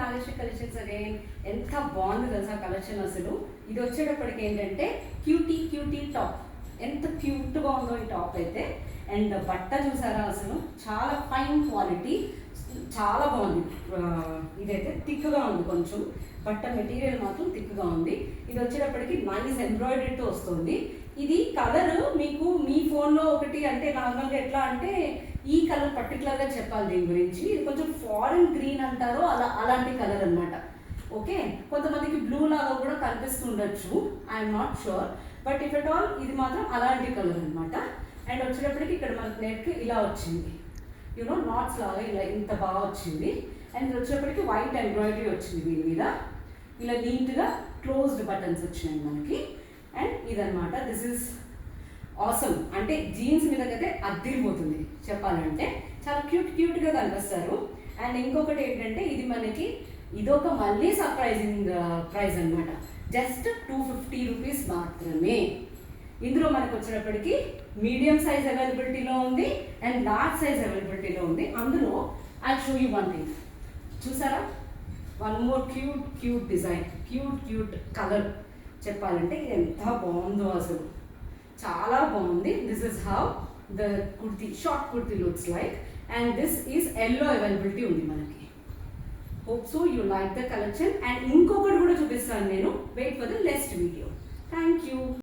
Nageswari collections again. ఎంత బాగుంది తెలుసా కలెక్షన్ అసలు. ఇది వచ్చేటప్పటికి ఏంటంటే క్యూటీ క్యూటీ టాప్. ఎంత క్యూట్గా ఉందో ఈ టాప్ అయితే. అండ్ బట్ట చూసారా అసలు, చాలా ఫైన్ క్వాలిటీ, చాలా బాగుంది. ఇదైతే థిక్గా ఉంది కొంచెం, బట్ట మెటీరియల్ మాత్రం థిక్గా ఉంది. ఇది వచ్చేటప్పటికి నైస్ ఎంబ్రాయిడరీతో వస్తుంది. ఇది కలర్ మీకు మీ ఫోన్లో ఒకటి అంటే నార్మల్గా ఎట్లా అంటే ఈ కలర్ పర్టికులర్గా చెప్పాలి దీని గురించి. ఇది కొంచెం ఫారెన్ గ్రీన్ అంటారో అలాంటి కలర్ అనమాట. ఓకే, కొంతమందికి బ్లూ లాగా కూడా కనిపిస్తుండొచ్చు, I'm not sure. But if at all ఇది మాత్రం అలాంటి కలర్ అనమాట. అండ్ వచ్చేటప్పటికి ఇక్కడ మనకి నెక్ ఇలా వచ్చింది, యూనో నాట్స్ లాగా ఇలా ఇంత బాగా వచ్చింది. అండ్ ఇది వచ్చేటప్పటికి వైట్ ఎంబ్రాయిడరీ వచ్చింది దీని మీద. ఇలా నీట్గా క్లోజ్డ్ బటన్స్ వచ్చినాయి మనకి. అండ్ ఇదనమాట, దిస్ ఇస్ ఆసమ్. అంటే జీన్స్ మీదకైతే అద్దిరిపోతుంది చెప్పాలంటే, చాలా క్యూట్గా కనిపిస్తారు. అండ్ ఇంకొకటి ఏంటంటే ఇది మనకి ఇదొక మళ్ళీ సర్ప్రైజింగ్ ప్రైస్ అనమాట. జస్ట్ 250 రూపీస్ మాత్రమే. ఇందులో మనకు వచ్చేటప్పటికి మీడియం సైజ్ అవైలబిలిటీలో ఉంది అండ్ లార్జ్ సైజ్ అవైలబిలిటీలో ఉంది. అందులో I show you one thing, చూసారా, one more cute design, cute colour. చెప్పాలంటే ఇది ఎంత బాగుందో అసలు, చాలా బాగుంది. This is how the kurti, short kurti looks like. And this is yellow availability ఉంది మనకి. Hope so you like the collection. And ఇంకొకటి కూడా చూపిస్తాను నేను, wait for the next video. Thank you.